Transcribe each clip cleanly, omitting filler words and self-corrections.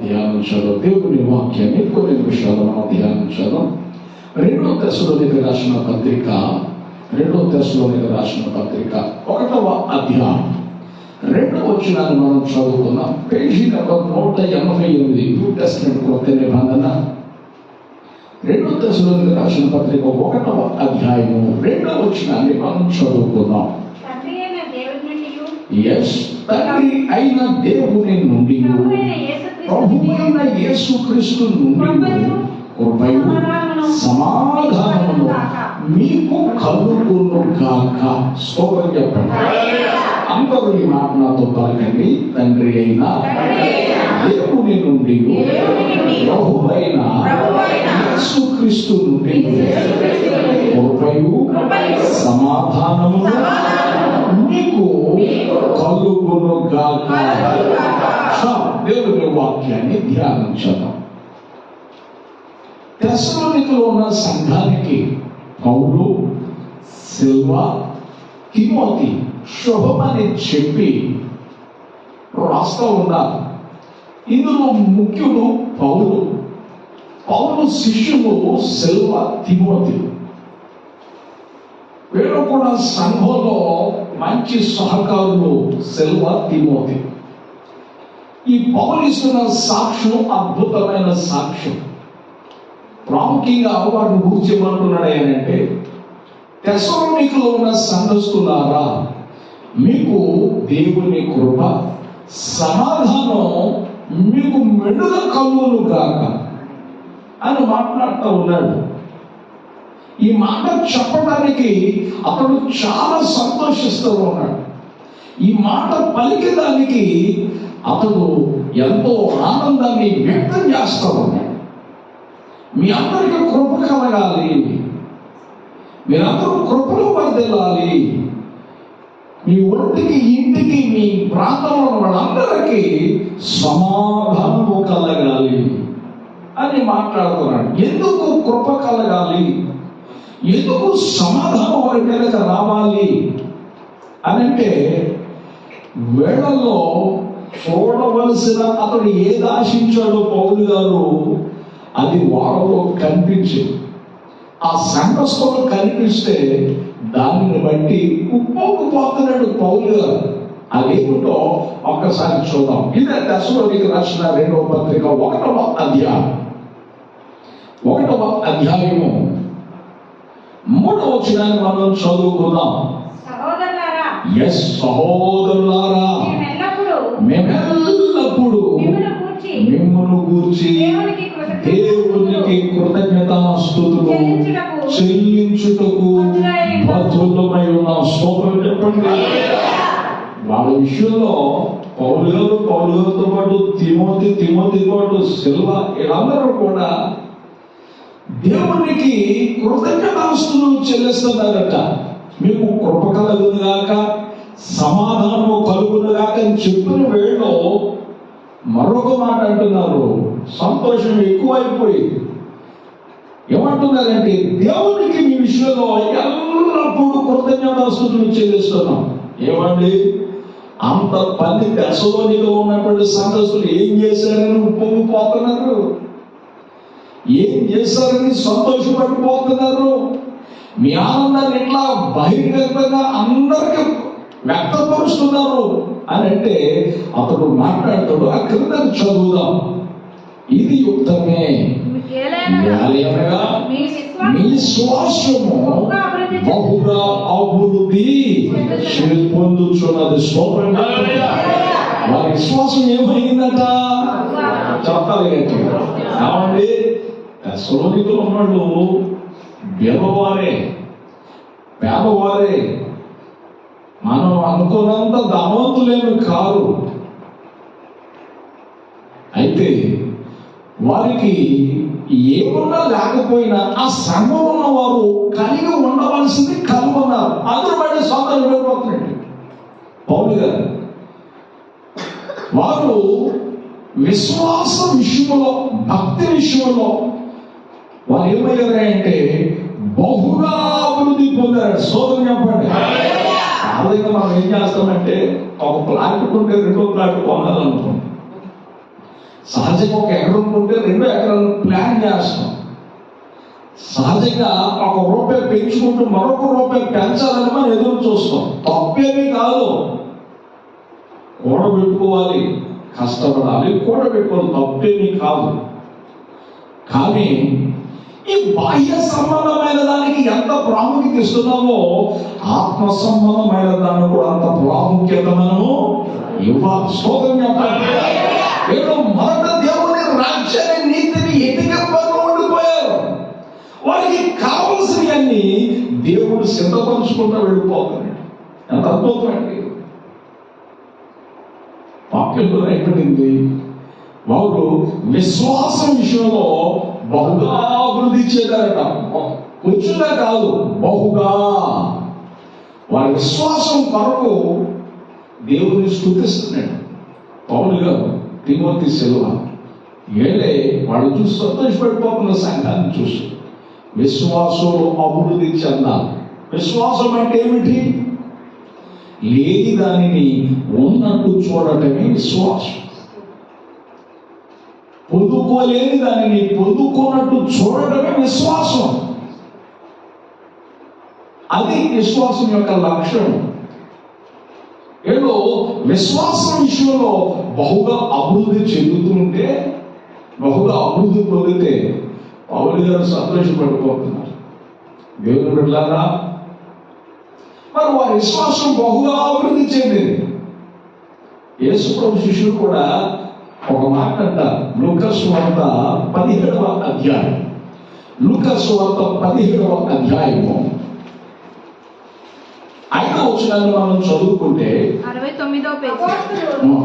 ధ్యానించాలో దేవుని వాక్యాన్ని కొన్ని నిమిషాలు మనం ధ్యానించాలో 2 తెస్సలోనికీయులకు రాసిన పత్రిక 1వ అధ్యాయం 2వ వచనాన్ని మనం చదువుకున్నాం. పేజీ నెంబర్ 188 న్యూ టెస్టమెంట్ కొత్త నిబంధన 2 తెస్సలోనికీయులకు రాసిన పత్రిక 1వ అధ్యాయము 2వ వచనాన్ని మనం చదువుకున్నాం. తండ్రి అయిన దేవుని నుండి ప్రభువైన యేసుక్రీస్తు నుండి కృపయు సమాధానమును మీకు కలుగును గాక. స్తోత్రం చెప్పండి. అందరూ ఈ మాట నాతో పలకండి. తండ్రి అయిన దేవుని నుండి ప్రభువైన యేసుక్రీస్తు నుండి కృపయు సమాధానమును మీకు కలుగును గాక. దేవుని వాక్యాన్ని ధ్యానించడం. తెస్సలోనికలో ఉన్న సంఘానికి పౌలు, సిల్వా, తిమోతి శుభమని చెప్పి రాస్తా ఉన్నారు. ఇందులో ముఖ్యులు పౌలు శిష్యులు సిల్వా, తిమోతి. వీళ్ళు కూడా సంఘంలో మంచి సహకారులు సిల్వా, తిమోతి. ఈ పౌలు ఇస్తున్న సాక్ష్యం అద్భుతమైన సాక్ష్యం. ప్రాముఖ్యంగా వారిని గురించి ఏమంటున్నాడు అంటే, తెస్సలోనికలో ఉన్న సంఘస్థులారా, మీకు దేవుని కృప సమాధానం మీకు మెండుగా కలుగును గాక అని మాట్లాడుతూ ఉన్నాడు. ఈ మాట చెప్పడానికి అతడు చాలా సంతోషిస్తూ ఉన్నాడు. ఈ మాట పలికేదానికి అతడు ఎంతో ఆనందాన్ని వ్యక్తం చేస్తూ ఉన్నాడు. మీ అందరికీ కృప కలగాలి, మీరందరూ కృపలో వర్ధిల్లాలి, మీ ఒంటికి, ఇంటికి, మీ ప్రాంతంలో వాళ్ళందరికీ సమాధానము కలగాలి అని మాట్లాడుతున్నాడు. ఎందుకు కృప కలగాలి, ఎందుకు సమాధానం వారి మీదకి రావాలి అని అంటే, వేళల్లో చూడవలసిన అతడు ఏది ఆశించాడో పౌలు గారు అది వాళ్ళలో కనిపించింది. ఆ సంఘస్థులు కనిపిస్తే దానిని బట్టి ఉప్పొంగిపోతున్నాడు పౌలు గారు. అదేమిటో ఒక్కసారి చూద్దాం. ఇదే తెస్సలోనికీయులకు రాసిన 2వ పత్రిక 1వ అధ్యాయము 3వ వచనాన్ని మనం చదువుకుందాం. సహోదరులారా, మేమెల్లప్పుడు మిమ్మును గూర్చి దేవునికి కృతజ్ఞతాస్తుతులు చెల్లించుటకు బద్ధులమై ఉన్నాం. స్తోత్రం చెప్పండి. వాళ్ళ విషయంలో పౌలుగారితో పాటు తిమోతి పాటు సిల్వా, వీళ్ళందరూ కూడా దేవునికి కృతజ్ఞతాస్తుతులు చెల్లిస్తున్నారట. మీకు కృప కలుగును గాక, సమాధానము కలుగును గాక అని చెప్పిన వేళలో మరొక మాట అంటున్నారు. సంతోషం ఎక్కువైపోయింది. ఏమంటున్నారంటే, దేవునికి మీ విషయంలో ఎల్లప్పుడూ కృతజ్ఞతాస్తుతులు చెల్లిస్తున్నాం. ఏమండి, అంత పని తెస్సలోనికలో ఉన్నటువంటి సంఘస్థులు ఏం చేశారని ఉప్పొంగిపోతున్నారు, ఏం చేశారని సంతోషపడిపోతున్నారు. మీ ఆనందాన్ని ఇట్లా బహిర్గతంగా అందరికీ వ్యక్తపరుస్తున్నారు అని అంటే, అతడు మాట్లాడతాడు. ఆ క్రింద చదువుదాం. ఇది యుక్తమే, మీ శ్వాసము బహుగా అభివృద్ధి పొందుచున్నది. వారి విశ్వాసం ఏమైందట చెప్పాలి. కావండి, తెస్సలోనికలో ఉన్నవాళ్ళు పేదవారే, మనం అనుకున్నంత ధనవంతులేమి కాదు. అయితే వారికి ఏమున్నా లేకపోయినా ఆ సంఘం ఉన్న వారు కలిగి ఉండవలసింది కలిగి ఉన్నారు. అందరూ బయట సొంతం వెళ్ళిపోతున్నట్టు పౌలు గారు. వారు విశ్వాస విషయంలో, భక్తి విషయంలో వారు ఏమయ్యారంటే బహుగా అభివృద్ధి పొందారు. సోదరు చెప్పండి. సాధారణంగా మనం ఏం చేస్తామంటే, ఒక ప్లాట్ కొంటే 2వ ప్లాట్ కొనాలనుకుంటాం. సహజంగా ఒక ఎకరం ఉంటే 2 ఎకరాలు ప్లాన్ చేస్తాం. సహజంగా ₹1 పెంచుకుంటూ మరొక రూపాయి పెంచాలని మనం ఎదురు చూస్తాం. తప్పేమీ కాదు, కూడబెట్టుకోవాలి, కష్టపడాలి, కూడబెట్టుకోవాలి, తప్పేమీ కాదు. కానీ ఈ బాహ్య సంబంధమైన దానికి ఎంత ప్రాముఖ్యత ఇస్తున్నామో ఆత్మ సంబంధమైన దాన్ని కూడా అంత ప్రాముఖ్యత మనము ఇవ్వాలి. స్తోత్రం చెప్పాలి. వీళ్ళు మొదట దేవుని రాజ్యాన్ని, నీతిని ఎదిగప్పని ఉండిపోయారు. వారికి కావలసినవన్నీ దేవుడు సిద్ధపరుచుకుంటూ వెళ్ళిపోతాడు. ఎంత అద్భుతమండి. వాక్యంలో అయిపోయింది, వారు విశ్వాసం విషయంలో బహుగా అభివృద్ధి చెందారట. కొంచెంగా కాదు, బహుగా. వారి విశ్వాసం కొరకు దేవుని స్తుతిస్తున్నాడు పౌలు గారు. తిమోతి సెలవ ఏలే వాళ్ళు చూసి సంతోషపడిపోతున్న సంఘాన్ని చూసి విశ్వాసంలో అభివృద్ధి చెందాలి. విశ్వాసం అంటే ఏమిటి? లేని దానిని ఉన్నట్టు చూడటమే విశ్వాసం. పొందుకోలేని దానిని పొందుకున్నట్టు చూడటమే విశ్వాసం. అది విశ్వాసం యొక్క లక్ష్యం. ఏదో విశ్వాసం విషయంలో బహుగా అభివృద్ధి చెందుతుంటే, బహుగా అభివృద్ధి పొందితే పౌలు గారు సంతోషపడిపోతున్నారు. దేవుని బిడ్డలారా, మరి వారి విశ్వాసం బహుగా అభివృద్ధి చెందింది. యేసు ప్రభు శిష్యులు కూడా ఒక మాట అంటారు. లూకా సువార్త 17వ అధ్యాయం, లూకా సువార్త 17వ అధ్యాయము 5వ వచనాన్ని మనం చదువుకుంటే 69వ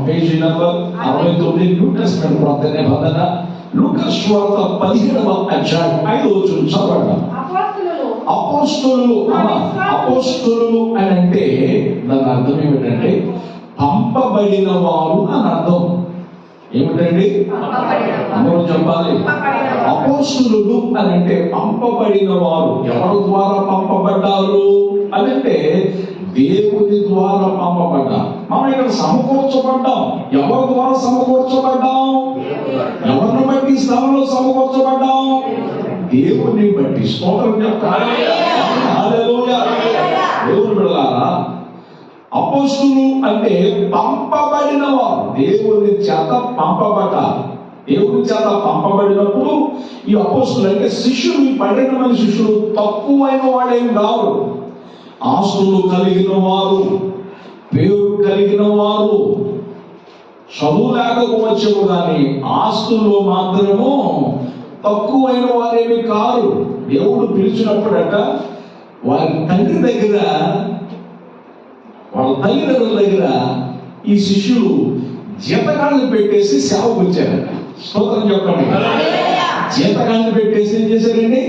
పేజీ నంబర్ 69, న్యూ టెస్టమెంట్ కొత్త నిబంధన, లూకా సువార్త 17వ అధ్యాయం 5వ వచనం చదవండి. అపోస్తలులు అని అంటే దాని అర్థం ఏమిటంటే పంపబడిన వారు అని అర్థం. ఏమిటండి? అందరూ చెప్పాలి. అపోస్తలులు అని అంటే పంపబడిన వారు. ఎవరి ద్వారా పంపబడ్డారు అని అంటే దేవుని ద్వారా పంపబడ్డారు. మనం ఇక్కడ సమకూర్చబడ్డాం. ఎవరి ద్వారా సమకూర్చబడ్డాం? ఎవరిని బట్టి స్థలంలో సమకూర్చబడ్డాం? దేవుని బట్టి. స్తోత్రం చెప్తారు. హల్లెలూయా. దేవుని బిడ్డలారా, అపోస్తలులు అంటే పంపబడిన వారు, దేవుని చేత పంపబడ్డారు. దేవుని చేత పంపబడినప్పుడు ఈ అపోస్తలులు అంటే శిష్యులు, ఈ 12 మంది శిష్యులు తక్కువైన వాళ్ళేం కాదు. ఆస్తులు కలిగిన వారు, పేరు కలిగిన వారు, చదువు లేకపోవచ్చేమో కానీ ఆస్తుల్లో మాత్రము తక్కువైన వారేమి కాదు. దేవుడు పిలిచినప్పుడట వారి తండ్రి దగ్గర, వాళ్ళ తల్లిదండ్రుల దగ్గర ఈ శిష్యులు జీతకాళ్ళు పెట్టేసి సేవకు వచ్చారట. స్తోత్రం చెప్పండి. జీతకాళ్ళు పెట్టేసి ఏం చేశారండి?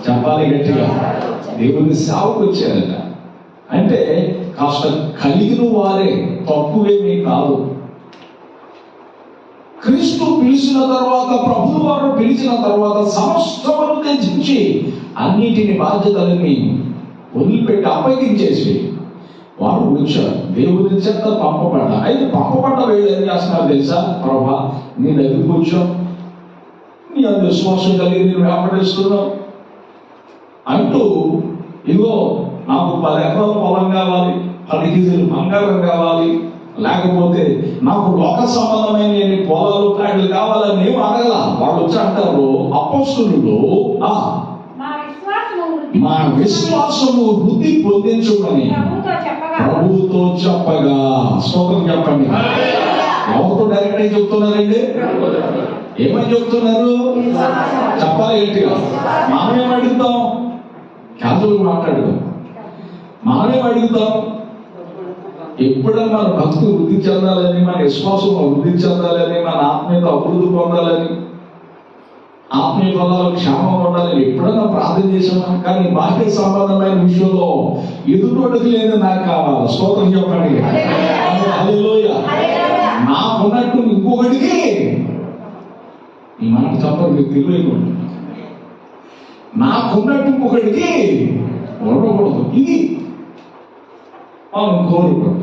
చెప్పాలి గట్టిగా. దేవుని సేవకు వచ్చారట. అంటే కాస్త కలిగిన వారే, తక్కువేమీ కాదు. క్రీస్తు పిలిచిన తర్వాత, ప్రభువు వారు పిలిచిన తర్వాత సమస్తమును త్యజించి అన్నిటిని బాధ్యతలని వదిలిపెట్టి అప్పగించేసి వారు వచ్చారు. దేవుని చేత పంపబడ్డ. అయితే పంపబడ్డ వీళ్ళు ఏం చేస్తున్నారు తెలుసా? ప్రభా, నీ దగ్గరికి వచ్చాం, నీ అంత విశ్వాసం కలిగి నేను వెంబడిస్తున్నావు అంటూ, ఇదిగో నాకు 10 ఎకరాల పొలం కావాలి, 10 కేజీలు బంగారం కావాలి, లేకపోతే నాకు లోక సంబంధమైన ఎన్ని పొలాలు కాళ్ళు కావాలని ఏం అడగల. వాళ్ళు వచ్చి అంటారు, అపోస్తలులు మా విశ్వాసము వృద్ధి పొందించుకొని ప్రభువుతో చెప్పగా. స్తోత్రం చెప్పండి. ఎవరితో డైరెక్ట్ అయి చెప్తున్నారండి? ఏమని చెప్తున్నారు? చెప్పాలి గట్టిగా. మనమేం అడుగుతాం? క్యాజువల్ మాట్లాడుతాం. మనమేం అడుగుతాం? ఎప్పుడైనా మన భక్తి వృద్ధి చెందాలని, మన విశ్వాసం వృద్ధి చెందాలని, మన ఆత్మీయత అభివృద్ధి పొందాలని, ఆత్మీయ ఫలాలు క్షేమం ఉండాలని ఎప్పుడైనా ప్రార్థన చేసామా? కానీ బాహ్య సంబంధమైన విషయంలో ఎదుటోడికి లేదు నాకు కావాలి. స్తోత్రం చెప్పండి. హల్లెలూయా. నాకున్నట్టు ఇంకొకటికి, ఈ మాట చెప్పండి, మీకు తెలియకుండా, నాకున్నట్టు ఇంకొకటికి ఉండకూడదు. ఇది మనం కోరుకుంటాం.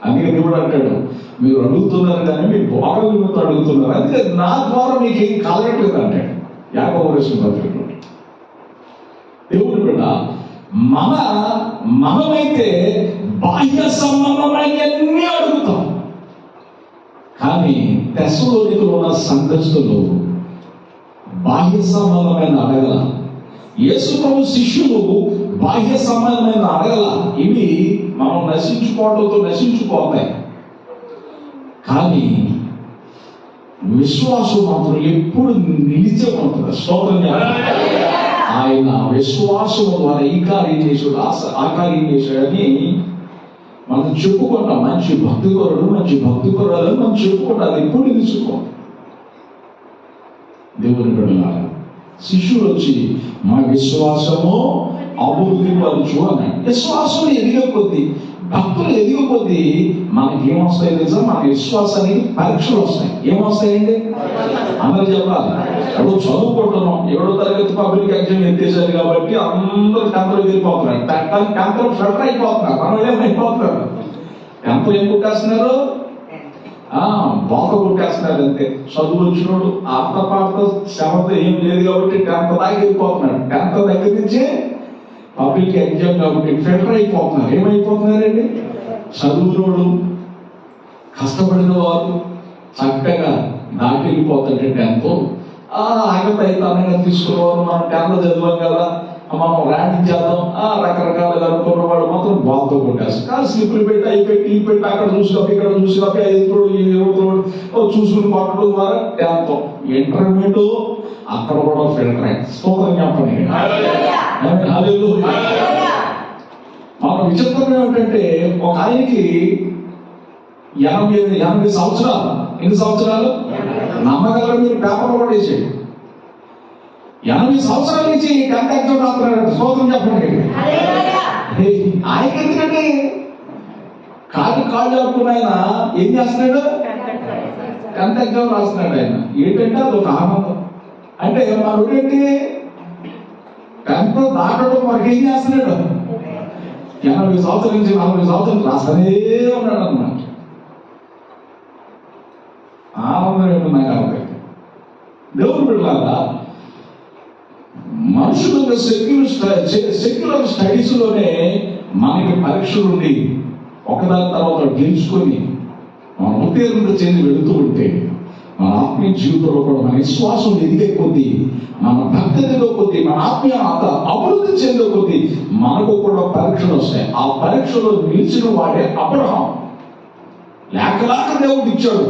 అందుకే దేవుడు అంటాడు, మీరు అడుగుతున్నారు కానీ మీ బాగా మీతో అడుగుతున్నారు, అందుకే నా ద్వారా మీకు ఏం కలగట్లేదు అంటాడు యాకోబు రాసిన పత్రికలో. దేవుడు కూడా మనమైతే బాహ్య సంబంధమైనవన్నీ అడుగుతాం, కానీ తెస్సలోనికలో ఉన్న సంఘస్థులు బాహ్య సంబంధమైన అడగల. యేసు ప్రభు శిష్యులు బాహ్య సంబంధమైన అడగల. ఇవి మనం నశించుకోవడంతో నశించుకోతాయి, కానీ విశ్వాసం మాత్రం ఎప్పుడు నిలిచే ఉంటుంది. స్తోత్రం. ఆయన విశ్వాసం ద్వారా ఈ కార్యం చేశాడు, ఆ కార్యం చేశాడని మనం చెప్పుకుంటాం. మంచి భక్తిపరుడు, మంచి భక్తిపరుడు మనం చెప్పుకుంటాం. అది ఎప్పుడు నిలుచుకో. దేవుని బిడ్డలారా, శిష్యులు వచ్చి మా విశ్వాసము అభివృద్ధి పరచు అన్నాడు. విశ్వాసం ఎదిగే కొద్దీ, భక్తులు ఎదిగే కొద్దీ మనకి ఏమొస్తాయి తెలుసా? మన విశ్వాసానికి పరీక్షలు వస్తాయి. ఏమొస్తాయండి? అందరూ చెప్పాలి. ఎవరు చదువుకుంటున్నాం, 7వ తరగతి పబ్లిక్ ఎగ్జామ్ ఎత్తేసారు కాబట్టి అందరూ 10th వెళ్ళిపోతున్నారు. 10th ఫిల్టర్ అయిపోతున్నారు. మనం ఏమైపోతున్నారు? 10th ఏం కొట్టేస్తున్నారు? బాగా కొట్టేస్తున్నారు అంతే. చదువు వచ్చినోడు ఆట పాట శ్రమతో ఏం లేదు కాబట్టి 10th దాకా వెళ్ళిపోతున్నాడు. 10th దగ్గర నుంచి పబ్లిక్ ఎగ్జామ్ కాబట్టి ఫిల్టర్ అయిపోతున్నారు. ఏమైపోతున్నారండి? చదువునోడు, కష్టపడిన వారు చక్కగా దాటి వెళ్ళిపోతాడు 10th. ఆగతైతనంగా తీసుకునేవారు మనం 10th చదివాం కదా, మనం ర్యాంక్ చేద్దాం, రకరకాలుగా అనుకున్న వాడు మాత్రం బాల్తో కొట్టేస్తారు. కానీ స్లిప్లు పెట్టి అవి పెట్టి ఈ పెట్టి అక్కడ చూసినప్పుడు ఇక్కడ చూసినప్పుడు 5 చూసుకుని కొట్టడం ద్వారా 10th. ఇంటర్మీడియట్ అక్కడ కూడా ఫిల్టర్. స్తోత్రం చెప్పండి. మన విచిత్రం ఏమిటంటే, ఒక ఆయనకి 80 సంవత్సరాలు. ఎన్ని సంవత్సరాలు? నమ్మగలరు మీరు? పేపర్ కూడా వేసాడు. 80 సంవత్సరాల నుంచి 10th ఎగ్జామ్ రాస్తున్నాడు. స్తోత్రం చెప్పండి. ఆయనకి ఎందుకంటే కాళ్ళు ఆడుకున్న ఆయన ఏం చేస్తున్నాడు? 10th ఎగ్జామ్ రాస్తున్నాడు. ఆయన ఏంటంటే అదొక ఆనందం. అంటే మనోడు ఏంటి? 10th దాటడం మనకి ఏం చేస్తున్నాడు? 80 సంవత్సరాల నుంచి 40 సంవత్సరాలు రాస్తూనే ఉన్నాడు అన్నమాట. ఆనందం ఏంటో నాకు అర్థం. దేవుడు బిడ్డలారా, మనుషుల సెక్యులర్ స్టడీస్ లోనే మనకి పరీక్షలు ఉండి ఒకదాని తర్వాత గెలుచుకొని మన ఉత్తీర్ణత చెంది వెళుతూ ఉంటే, మన ఆత్మీయ జీవితంలో కూడా మన విశ్వాసం ఎదిగే కొద్దీ, మన భక్తిలో కొద్దీ, మన ఆత్మీయ అభివృద్ధి చెందే కొద్దీ మనకు కూడా పరీక్షలు వస్తాయి. ఆ పరీక్షలో నిలిచిన వాడే అబ్రహాం. లేక దేవుడు ఇచ్చాడు.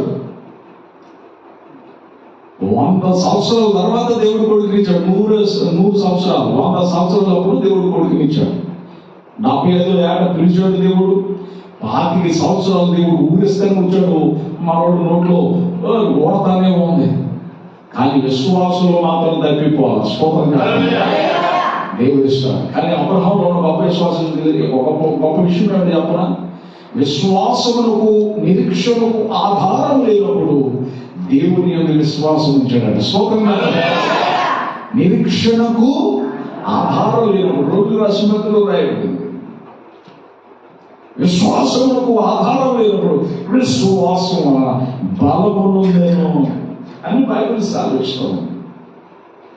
100 సంవత్సరాల తర్వాత దేవుడు కొడుకునిచ్చాడు. 100 సంవత్సరాలు, 100 సంవత్సరాలప్పుడు దేవుడు కొడుకునిచ్చాడు. 45 ఏళ్ళ పిలిచాడు దేవుడు. 25 సంవత్సరాలు దేవుడు ఊరిస్తానే వచ్చాడు. మనోడు నోట్లో ఓడతానే ఉంది, కానీ విశ్వాసంలో మాత్రం తప్పిపోవాలి. స్తోత్రంగా దేవుడు ఇస్తాడు. కానీ అబ్రహాంలో ఉన్న గొప్ప విశ్వాసం, గొప్ప విషయం ఏంటి చెప్పనా? విశ్వాసమునకు నిరీక్షణకు ఆధారం లేనప్పుడు దేవుని యొక్క విశ్వాసం ఉంచాడు. స్తోత్రంగా. నిరీక్షణకు ఆధారం లేనప్పుడు, రోజు రాసినట్లు రాయబడింది, విశ్వాసమునకు ఆధారం లేనప్పుడు విశ్వాసం వలన బలమును నేను అని బైబిల్ సాధిస్తాను.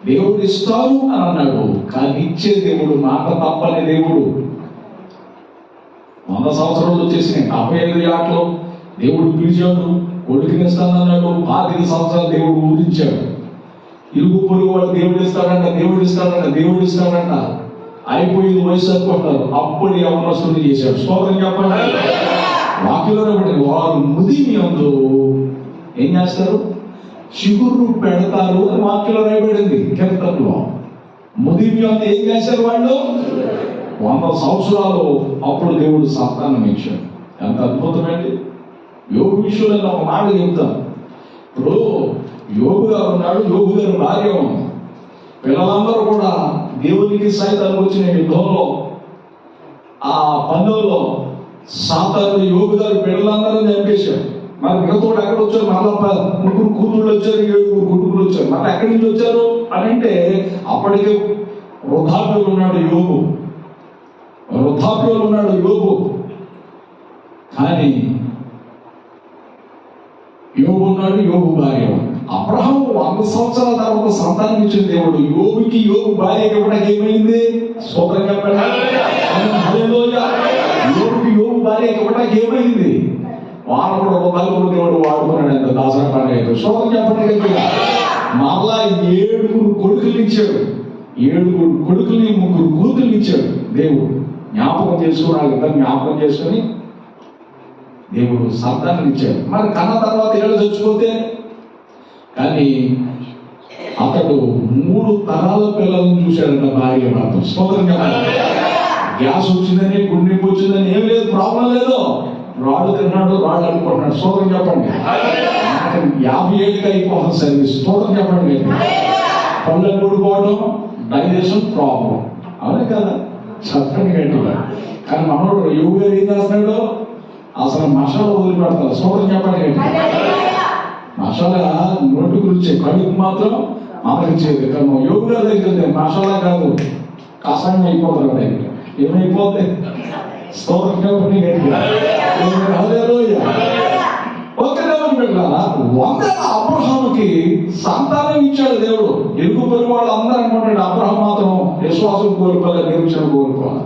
దేవుడు ఇస్తాను అని అన్నాడు, కానీ ఇచ్చే దేవుడు, మాట తప్పని దేవుడు. 100 సంవత్సరాలు వచ్చేసినాయి. 45 ఏళ్ళలో దేవుడు పిలిచాడు, కొడుకునిస్తానన్నాడు. 25 సంవత్సరాలు దేవుడు ఊరించాడు. ఇరుగు పొరుగు వాడు దేవుడు ఇస్తాడంట. అయిపోయింది వయసు అనుకుంటారు. అప్పుడు యవనస్తుని చేశాడు. స్తోత్రం చెప్పండి. వాక్యంలోనే పడింది, వారు ముదిమి అందు ఏం చేస్తారు? చిగురు పెడతారు అని వాక్యంలో రాయబడింది. కీర్తనలో ముదిమి అందు ఏం చేశారు వాళ్ళు? 100 సంవత్సరాలు. అప్పుడు దేవుడు సంతానం ఇచ్చాడు. ఎంత అద్భుతమండి. యోగు విషయంలో ఒక మాట చెప్తాను. ఇప్పుడు యోగు గారు ఉన్నాడు, యోగు గారు భార్య ఉంది. పిల్లలందరూ కూడా దేవునికి సైతానికి వచ్చిన యుద్ధంలో, ఆ పందెంలో సాతాను యోగు గారు పిల్లలందరూ చంపేశాడు. మరి మిగతా ఎక్కడ వచ్చారు? మళ్ళా 3 కూతుళ్ళు వచ్చారు, 7 కొడుకులు వచ్చారు. మళ్ళీ ఎక్కడి నుంచి వచ్చారు అని అంటే, అప్పటికే వృద్ధాప్యంలో ఉన్నాడు యోగు. కానీ యోబు ఉన్నాడు, యోబు భార్య. అబ్రహాము 100 సంవత్సరాల తర్వాత సంతానం ఇచ్చిన దేవుడు యోబు భార్యకి ఇవ్వడానికి ఏమైంది? స్తోత్రం చెప్పండి. హల్లెలూయా. యోబు భార్యకి ఇవ్వడానికి ఏమైంది? వాళ్ళు కూడా ఒక నలుగురు దేవుడు వాడుకున్నాడు. ఎంత దాసర పండుగ. స్తోత్రం చెప్పండి గట్టిగా. మళ్ళా 7 కొడుకులు ఇచ్చాడు. 7 కొడుకుల్ని 3 కూతుర్లు ఇచ్చాడు దేవుడు. జ్ఞాపకం చేసుకున్నాడు. ఇద్దరు జ్ఞాపకం చేసుకుని దేవుడు సంతానం ఇచ్చాడు. మరి కన్న తర్వాత 7 చచ్చిపోతే, కానీ అతడు 3 తరాల పిల్లలను చూశాడంట భార్య భర్త. స్తోత్రం చెప్పండి. గ్యాస్ వచ్చిందని, గుండె వచ్చిందని ఏం లేదు, ప్రాబ్లం లేదు. రాళ్ళు తిన్నాడు, రాళ్ళు అనుకుంటున్నాడు. స్తోత్రం చెప్పండి. 50 ఏళ్ళకి అయిపోతుంది సర్వీస్. స్తోత్రం చెప్పండి. పళ్ళు ఊడిపోవడం, డైజెషన్ ప్రాబ్లం, అవునే కదా? చెప్పండి గట్టిగా. కానీ మనోడు యోగు గారు ఏం చేస్తున్నాడు? అసలు మసాలా వదిలిపెడతారు. స్తోత్రం చెప్పండి గట్టిగా. మసాలా నోటి గురించి, కడుపు మాత్రం ఆదరించేది. కానీ యోగు గారి దగ్గర మసాలా కాదు, కషాయం అయిపోతారు. దగ్గర ఏమైపోతే స్తోత్రం చెప్పండి గట్టిగా. అబ్రహాముకి సంతానం ఇచ్చాడు దేవుడు. ఎరుగు పొరుగు వాళ్ళు అందరూ అనుకుంటాడు అబ్రహాం మాత్రం విశ్వాసం కోల్పోలే, నిరీక్షణ కోల్పోవాలి.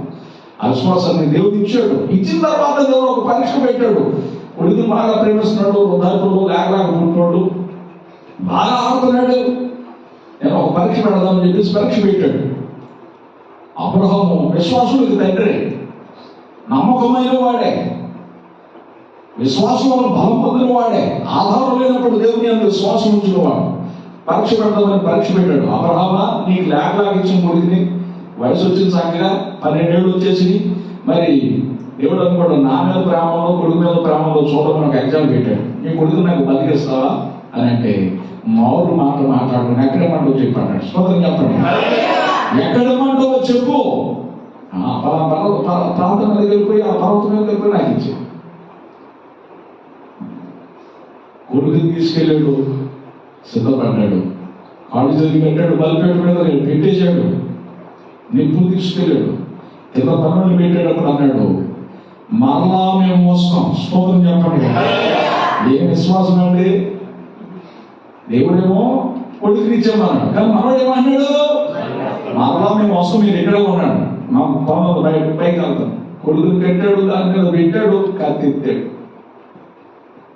ఆ విశ్వాసాన్ని దేవుడు ఇచ్చాడు. ఇచ్చిన తర్వాత దేవుడు ఒక పరీక్ష పెట్టాడు. కొడుకుని బాగా ప్రేమిస్తున్నాడు, వృద్ధాపుడు లేకలేకుంటున్నాడు, బాగా ఆడుతున్నాడు. నేను ఒక పరీక్ష పెడదామని చెప్పేసి పరీక్ష పెట్టాడు. అబ్రహాము విశ్వాసుడికి తండ్రి, నమ్మకమైన వాడే, విశ్వాసంలో బలం పొందిన వాడే, ఆధారం లేనప్పుడు దేవుని అందు విశ్వాసం ఉంచిన వాడు. పరీక్ష పెడతామని పరీక్ష పెట్టాడు. అబ్రహామా, నీకు లేకలాగా ఇచ్చిన కొడుకుని, వయసు వచ్చిన సంఖ్యగా 12 ఏళ్ళు వచ్చేసి, మరి దేవుడు అనుకోడు నా మీద ప్రేమలో కొడుకు మీద ప్రేమలో చూడమని ఒక ఎగ్జామ్ పెట్టాడు. నీ కొడుకు నాకు బతికిస్తావా అని అంటే మామూలు మాట్లాడుకుని ఎక్కడేమంటావు చెప్పాడు. స్తోత్రం చెప్పండి. ఎక్కడేమంటావో చెప్పు. ప్రాంతం మీద వెళ్ళిపోయి ఆ పర్వతం మీద వెళ్ళిపోయి నాకు ఇచ్చి కొడుకుని తీసుకెళ్ళాడు. సిద్ధపడ్డాడు. కాళ్ళు జరిగి పెట్టాడు. బలిపేట మీద పెట్టేశాడు. నిప్పు తీసుకెళ్ళాడు. కింద పనులు పెట్టేటప్పుడు అన్నాడు, మరలా మేము వస్తాం. స్తోత్రం చెప్పండి. ఏం విశ్వాసం అండి? దేవుడేమో కొడుకుని ఇచ్చామన్నాడు, కానీ మనోడు ఏమన్నాడు? మరలా మేము వస్తాం, మీరు ఎక్కడ ఉన్నాడు, మా పనులు పైకి వెళ్తాం. కొడుకుని పెట్టాడు, దాని మీద పెట్టాడు, కత్తిత్తాడు.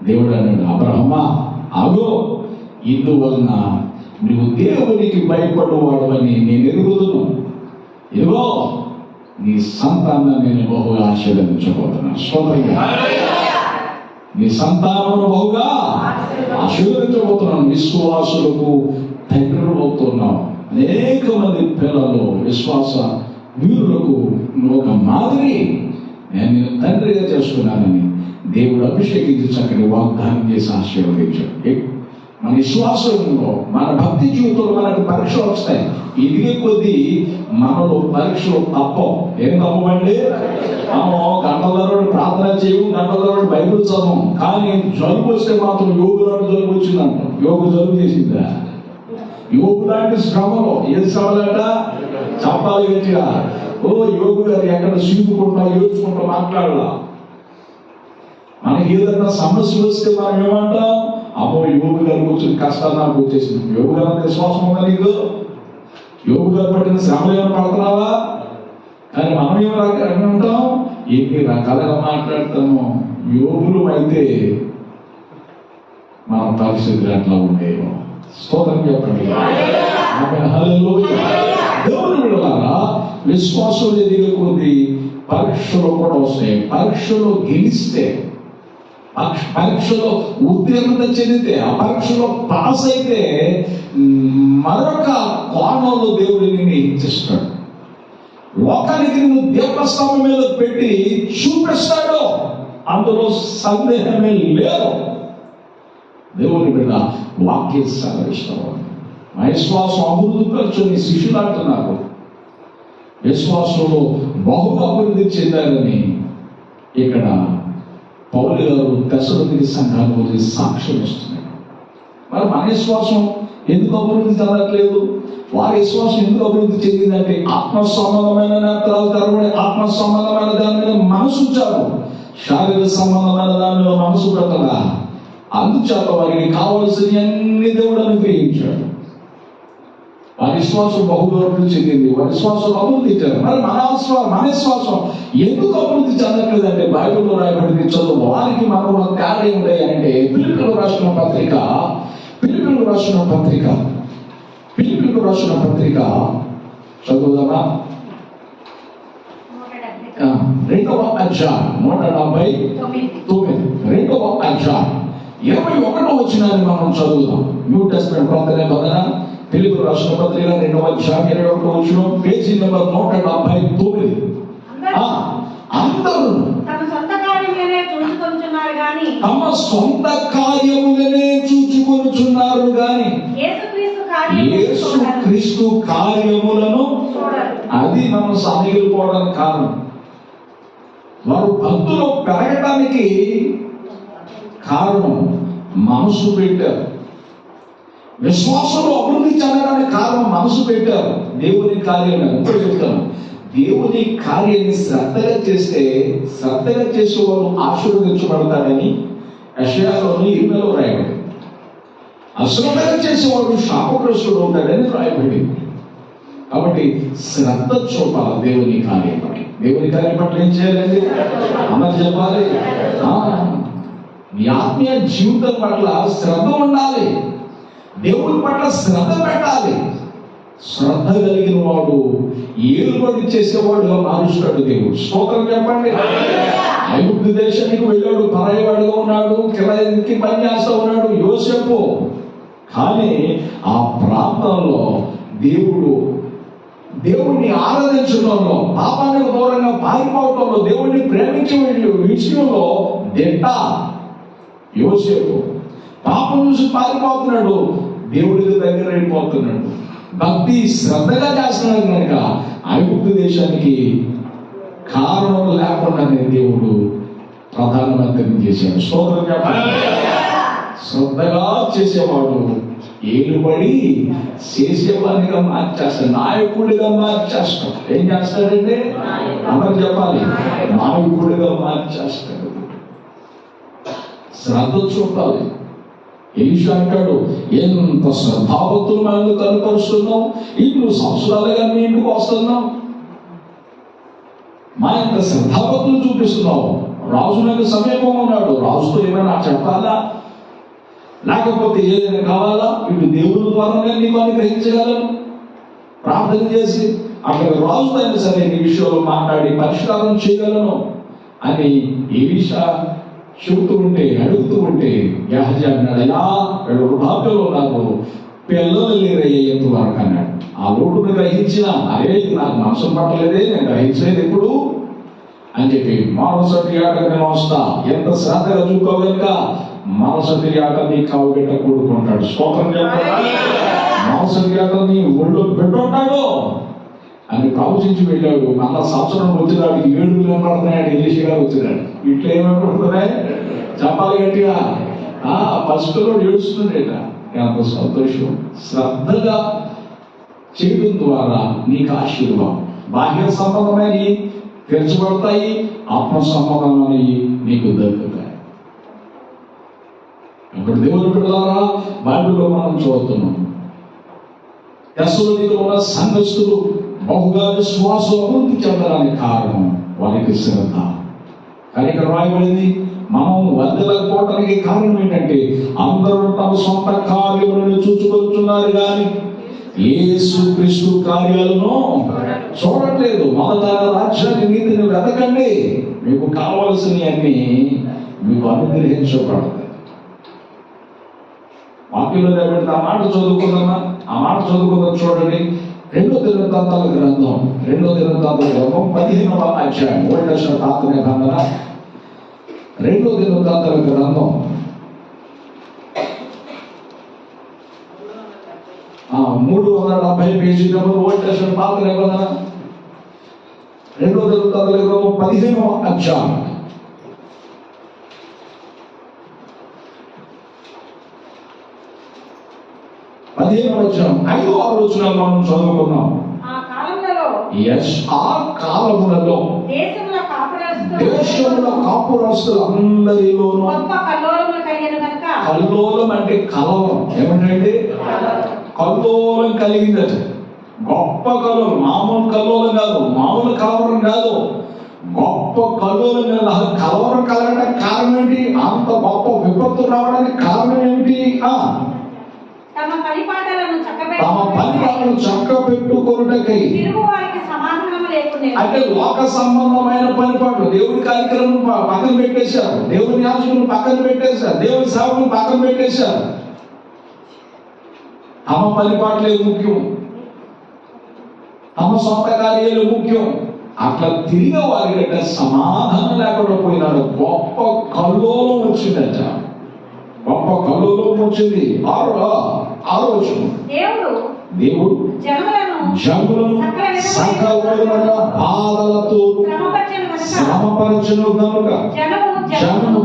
దేవుడు అన్నాడు, అబ్రహమా ఆగో, ఇందువలన నువ్వు దేవునికి భయపడవాడవని నేను ఎరుగుదును. ఇదిగో నీ సంతానాన్ని నేను బహుగా ఆశీర్వదించబోతున్నాను. స్తోత్రంగా. నీ సంతానమును బహుగా ఆశీర్వదించబోతున్నాను. విశ్వాసులకు తండ్రులు అవుతున్నావు. అనేక మంది పిల్లలు, విశ్వాస వీరులకు నువ్వు ఒక మాదిరి. నేను నిన్ను తండ్రిగా చేసుకున్నానని దేవుడు అభిషేకించి చక్కని వాగ్దానం చేసి ఆశీర్వదించాడు. మన విశ్వాసంలో, మన భక్తి జీవితంలో మనకు పరీక్షలు వస్తాయి. ఇదిగే కొద్దీ మనలో పరీక్షలు తప్పవు. ఏం తప్పమండి? మనం గంటలరోడు ప్రార్థన చేయము, గంటలరోడు బైబిల్ చదవం, కానీ జలుబు వస్తే మాత్రం యోగు లాంటి జలుబు వచ్చిందంట. యోగు జలుబు చేసిందా? యోగు లాంటి శ్రమలో, ఏది శ్రమలట చెప్పాలి గట్టిగా. ఓ యోగు గారు ఎక్కడ సీపుకుంటా ఏడ్చుకుంటా మాట్లాడాల. మనకి ఏదన్నా సమస్య వస్తే మనం ఏమంటాం? అమ్మో యోగు గారు వచ్చిన కష్టాలు నాకు వచ్చేసింది. యోగు గారు అంత విశ్వాసం ఉందా నీకు? యోగు గారు పట్టిన శ్రమలు ఏమైనా పడుతున్నావా? కానీ మనం ఏమంటాం? ఎన్ని రకాలుగా మాట్లాడతాము. యోగులు అయితే మన పరిస్థితులు ఎట్లా ఉండేవో. స్తోత్రం చెప్పండి. దేవుని బిడ్డలారా, విశ్వాసం ఎదిగే కొద్ది పరీక్షలు కూడా వస్తాయి. పరీక్షలో గెలిస్తే, పరీక్షలో ఉత్తీర్ణత చెందితే, ఆ పరీక్షలో పాస్ అయితే మరొక కోణంలో దేవుడిని హెచ్చిస్తాడు. లోకానికి నువ్వు దీపస్తంభం మీద పెట్టి చూపిస్తాడు, అందులో సందేహమే లేదు. దేవుని బిడ్డ వాక్యం సెలవిస్తాడు. మా విశ్వాసం అభివృద్ధి పరచుని శిష్యులు అంటున్నారు. విశ్వాసంలో బహుగా అభివృద్ధి చెందారని ఇక్కడ పౌలు గారు దశరథుడి సంఘాల గురించి సాక్ష్యం ఇస్తున్నాడు. మరి మన విశ్వాసం ఎందుకు అభివృద్ధి చెందట్లేదు? వారి విశ్వాసం ఎందుకు అభివృద్ధి చెందిందంటే ఆత్మ సంబంధమైన నేత్రాలు తెరవబడి ఆత్మ సంబంధమైన దాని మీద మనసు ఉంచారు, శారీరక సంబంధమైన దాని మీద మనసు పెట్టగా అందుచేత వారికి కావలసిన అన్ని దేవుడు అనుగ్రహించాడు. వారి విశ్వాసం బహుదూరం చెందింది, వారి విశ్వాసం అభివృద్ధి చెందారు. మరి మన విశ్వాసం ఎందుకు అభివృద్ధి చెందట్లేదంటే బైబిల్లో రాయబడింది చదువు. వారికి మనలో తేడా ఏమిటి అంటే ఫిలిప్పీయులకు రాసిన పత్రిక చదువుదామా? 2వ అధ్యాయం 179, 2వ అధ్యాయం 21వ వచనాన్ని మనం చదువుదాం. న్యూ టెస్టమెంట్ ప్రార్థన బోధన ఫిలిప్పీయులకు రాసిన పత్రిక 2వ అధ్యాయం 21వ వచనం, పేజీ నెంబర్ 179. అందరూ తమ సొంత కార్యములనే చూచుకొనుచున్నారు గాని యేసుక్రీస్తు కార్యములను అది మనం సమిగిలిపోవడానికి కారణం. వారు భక్తులు పెరగడానికి కారణం మనసు పెట్టారు. విశ్వాసంలో అభివృద్ధి చెందడానికి కారణం మనసు పెట్టారు. దేవుని కార్యం ఇప్పుడు చెప్తాను, దేవుని కార్యాన్ని శ్రద్ధగా చేసేవారు ఆశీర్వదించబడతాడని యెషయాలోని ఇర్మియాలో రాయబడింది. అశ్రద్ధగా చేసేవాడు శాపగ్రస్తుడు అవుతాడని రాయబడింది. కాబట్టి శ్రద్ధ చూపాలి దేవుని కార్యం పట్ల. దేవుని కార్యం పట్ల ఏం చేయాలండి? అన్నది చెప్పాలి. నీ ఆత్మీయ జీవితం పట్ల శ్రద్ధ ఉండాలి. దేవుని పట్ల శ్రద్ధ పెట్టాలి. శ్రద్ధ కలిగిన వాడు ఏలుబడి చేసేవాడుగా మారుస్తాడు దేవుడు. స్తోత్రం చెప్పండి. ఐగుప్తు దేశానికి వెళ్ళాడు, పరాయవాడుగా ఉన్నాడు, కిరాయికి పని చేస్తూ ఉన్నాడు యోసేపు. కానీ ఆ ప్రాంతంలో దేవుణ్ణి ఆరాధించడంలో, పాపానికి దూరంగా పారిపోవడంలో, దేవుణ్ణి ప్రేమించే విషయంలో దిట్ట యోసేపు. పాపం చూసి పారిపోతున్నాడు, దేవుడికి దగ్గర అయిపోతున్నాడు. భక్తి శ్రద్ధగా చేస్తున్నాడు కనుక ఐగుప్తు దేశానికి కారణం లేకుండానే దేవుడు ప్రధానమంత్రిని చేశాడు. స్తోత్రం చెప్పండి. శ్రద్ధగా చేసేవాడు ఏలుబడి చేసేవాడిగా మార్చేస్తాడు, నాయకుడిగా మార్చేస్తాడు. ఏం చేస్తాడంటే అందరూ చెప్పాలి, నాయకుడిగా మార్చేస్తాడు. శ్రద్ధ చూపాలి. ఎలీషా అంటాడు, ఎంత శ్రద్ధాభక్తులు మనల్ని కనుపరుస్తున్నావు, ఇన్ని సంవత్సరాలుగా మీ ఇంటికి వస్తున్నావు, మా ఎంత శ్రద్ధాభక్తులు చూపిస్తున్నావు. రాజు నాకు సమీపంగా ఉన్నాడు, రాజుతో ఏమైనా చెప్పాలా, లేకపోతే ఏదైనా కావాలా, ఇటు దేవుని ద్వారానే నీకు అనుగ్రహించగలను. ప్రార్థన చేసి అక్కడ రాజుతో అయినా సరే నీ విషయంలో మాట్లాడి పరిష్కారం చేయగలను అని ఎలీషా అడుగుతూ ఉంటే గెహజీ అన్నాడు, అయ్యా వృద్ధాప్యంలో నాకు పిల్లలు లేరయ్యేంత వరకు అన్నాడు. ఆ లోటును గ్రహించిన, అరే నాకు మనసు పట్టలేదే, నేను గ్రహించలేదు ఎప్పుడు అని చెప్పి మరోసటి ఆట నేను వస్తా, ఎంత శ్రద్ధగా చూసుకోగలక మరోసటి ఆట నీ కావు బిడ్డ కూడుకుంటాడు. స్తోత్రం చెప్పాలి. మరోసటి ఆట నీ ఒళ్ళు పెట్టుంటాడు అని ప్రవచించి వెళ్ళాడు. మళ్ళా సంవత్సరం వచ్చినాడు, 7 వినపడుతున్నాడు. ఎలీషా గారు వచ్చినాడు, ఇట్లా ఏమైపడుతున్నాయి చెప్పాలి గట్టిగా. పసుపులో ఏడుస్తుండేట. ఎంత సంతోషం. శ్రద్ధగా చేయడం ద్వారా నీకు ఆశీర్వాదం. బాహ్య సంబంధమైన తెరచబడతాయి, ఆత్మ సంబంధమైనవి నీకు దొరుకుతాయి. ఇప్పుడు దేవుని బిడ్డలారా, బైబిల్లో మనం చదువుతున్నాం, తెస్సలోనికలో ఉన్న సంఘస్థులు బహుగా విశ్వాసం అభివృద్ధి చెందడానికి కారణం వారికి శ్రద్ధ. కానీ ఇక్కడ రాయబడింది, మనం వదలకపోవడానికి కారణం ఏంటంటే అందరూ తమ సొంత కార్యములను చూచుకొస్తున్నారు కానీ యేసుక్రీస్తు కార్యాలను చూడట్లేదు. మొదట రాజ్యాన్ని నీతిని వెతకండి, మీకు కావలసినవన్నీ మీకు అనుగ్రహించబడతాయి. వాక్యంలో లేబడితే ఆ మాట చదువుకుందామా? ఆ మాట చదువుకుందాం. చూడండి, 2వ దినవృత్తాంతాల గ్రంథం 15వ అధ్యాయం, ఓల్డ్ టెస్టమెంట్ పాత నిబంధన 2వ దినవృత్తాంతాల గ్రంథం 370 పేజీ నెంబర్, ఓల్డ్ టెస్టమెంట్ పాత నిబంధన 2వ దినవృత్తాంతాల గ్రంథం 15వ అధ్యాయం 15వ వచనం 5-6 వచనాలు మనం చదువుకున్నాం. ఆ కాలములలో దేశముల కాపురస్తులందరిలోనూ కల్లోలం అంటే కలవరం. ఏమంటే కల్లోలం కలిగిందట. గొప్ప కల్లోలం, మామూలు కల్లోలం కాదు, మామూలు కలవరం కాదు, గొప్ప కల్లోలం మీద కలవరం కలగడానికి కారణం ఏంటి? అంత గొప్ప విపత్తు రావడానికి కారణం ఏమిటి? తమ పనిపాటలను చక్కబెట్టుకొనుటకై. అంటే లోక సంబంధమైన పనిపాట్లు, దేవుడి కార్యక్రమం పక్కన పెట్టేశారు, దేవుని యాజకులను పక్కన పెట్టేశారు, దేవుని సేవకులను పక్కన పెట్టేశారు. తమ పనిపాట్లే ముఖ్యం, తమ సొంత కార్యాలు ముఖ్యం. అట్లా తిరిగి వారికంట సమాధానం లేకుండా పోయినాడు. గొప్ప కల్లోలం వచ్చిందట, గొప్ప కల్లోలం వచ్చింది. ఆలోచన దేవుడు జనులను సకలమైన బాధలతో శ్రమపరచును కనుక జనము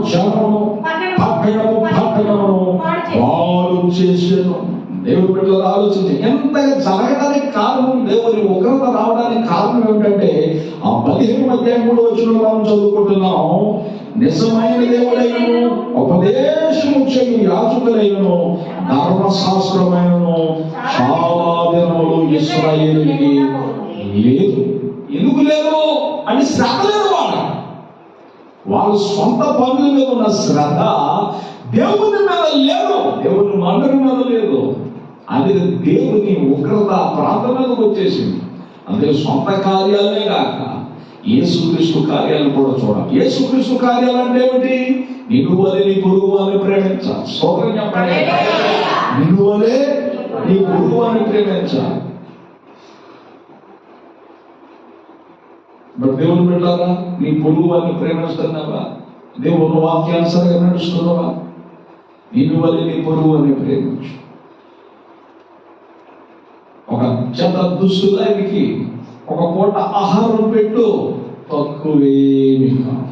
పట్టణము పాడు చేసెను. దేవుడు బిడ్డలు ఆలోచించి ఎంతగా జరగడానికి కారణం, దేవుని ఉగ్రత రావడానికి కారణం ఏమిటంటే ఆ 15 అధ్యాయం 3వ వచనంలో మనం చదువుకుంటున్నాం. నిజమైన దేవుడైనను ఉపదేశము చేయు యాజకులైనను ధర్మశాస్త్రమైనను చాలా దినములు ఇశ్రాయేలుకి లేదు. ఎందుకు లేదు అని శ్రద్ధ లేదు. వాళ్ళ సొంత పనుల మీద ఉన్న శ్రద్ధ దేవుని మీద లేదు, దేవుని మందిరం మీద లేదు. అది దేవుని ఉగ్రత ప్రాంతం మీదకి వచ్చేసింది. అదే సొంత కార్యాలనే కాక యేసుక్రీస్తు కార్యాలను కూడా చూడాలి. యేసుక్రీస్తు కార్యాలు అంటే ఏమిటి? నిన్ను వలె నీ పొరుగు వారిని ప్రేమించాలి. స్తోత్రం చెప్పండి. నిన్ను వలె నీ పొరుగు వారిని ప్రేమించాలి. మరి దేవుని బిడ్డలారా, నీ పొరుగు వారిని ప్రేమిస్తున్నావా? దేవుని వాక్యానుసారంగా నడుస్తున్నావా? నిన్ను వలె నీ పొరుగు వారిని ప్రేమించు. ఒక జత దుస్తులు ఆయనకి ఒక పూట ఆహారం పెట్టు, తక్కువేమి కాదు.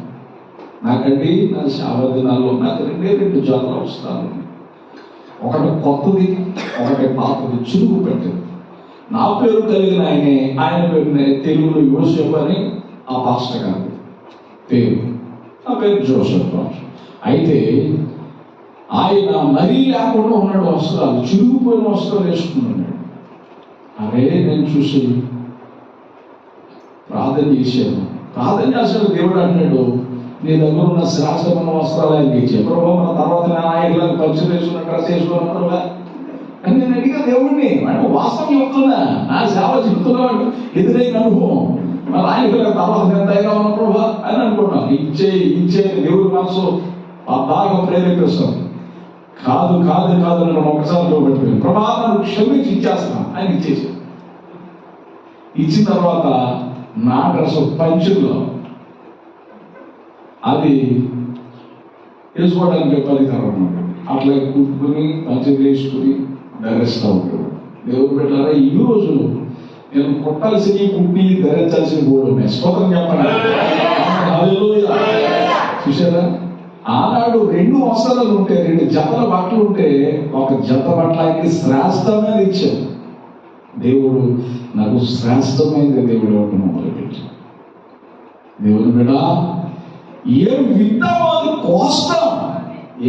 నాకండి నా సేవ దినాల్లో నాకు 2 జతలు వస్తాను. ఒకటి కొత్తది, ఒకటి పాతది, చురుకు పెట్టదు. నా పేరు కలిగిన ఆయన పేరు తెలుగులో యోసేపు అని ఆ పాస్టర్ గారి పేరు, నా పేరు జోసెఫ్. అయితే ఆయన మరీ లేకుండా ఉన్నాడు, వస్త్రాలు చిరుగుపోయిన వస్త్రాలు వేసుకున్నాడు. అరే నేను చూసి ప్రార్థన చేశాను. దేవుడు అంటున్నాడు, నీ దగ్గర ఉన్న శ్రేష్టమైన వస్త్రాలు ఆయనకి ఇచ్చాను. ప్రభావ మన తర్వాత ఆయన పంచు వేసుకున్న డ్రెస్ వేసుకున్నాడు అని నేను అడిగా దేవుడిని. అంటే వాస్తవం చెప్తున్నా, నా సేవ చెప్తున్నాడు, ఎదురైన అనుభవం. మరి ఆయన తర్వాత నేను తయారా ఉన్న ప్రభా అని అనుకున్నాను. ఇచ్చే దేవుడి మనసు బాగా ప్రేరేపిస్తాను. కాదు నన్ను ఒకసారి లోపెట్టుకుని ప్రభా నన్ను క్షమించి ఇచ్చేస్తాను. ఆయన ఇచ్చేసాను. ఇచ్చిన తర్వాత నా డ్రెస్ పంచుల్లో అది వేసుకోవడానికి పరికరం అన్నమాట. అట్లా కుట్టుకుని పంచులు వేసుకుని ధరిస్తూ ఉంటాడు. దేవుడు పెట్టారా, ఈ రోజు నేను కుట్టాల్సిన కుట్టి ధరించాల్సిన కూడా ఉన్నాయి. స్తోత్రం చెప్పండి. చూసారా, ఆనాడు 2 వస్త్రాలు ఉంటే, 2 జతల బట్టలు ఉంటే, ఒక జత బట్టలకి శ్రేష్టమైన ఇచ్చాడు దేవుడు. నాకు శ్రేష్టమైనది దేవుడు ఒకటి మొదలుపెట్టాడు. దేవుడు బిడ్డ, ఏం విద్దామో అది కోస్తాం,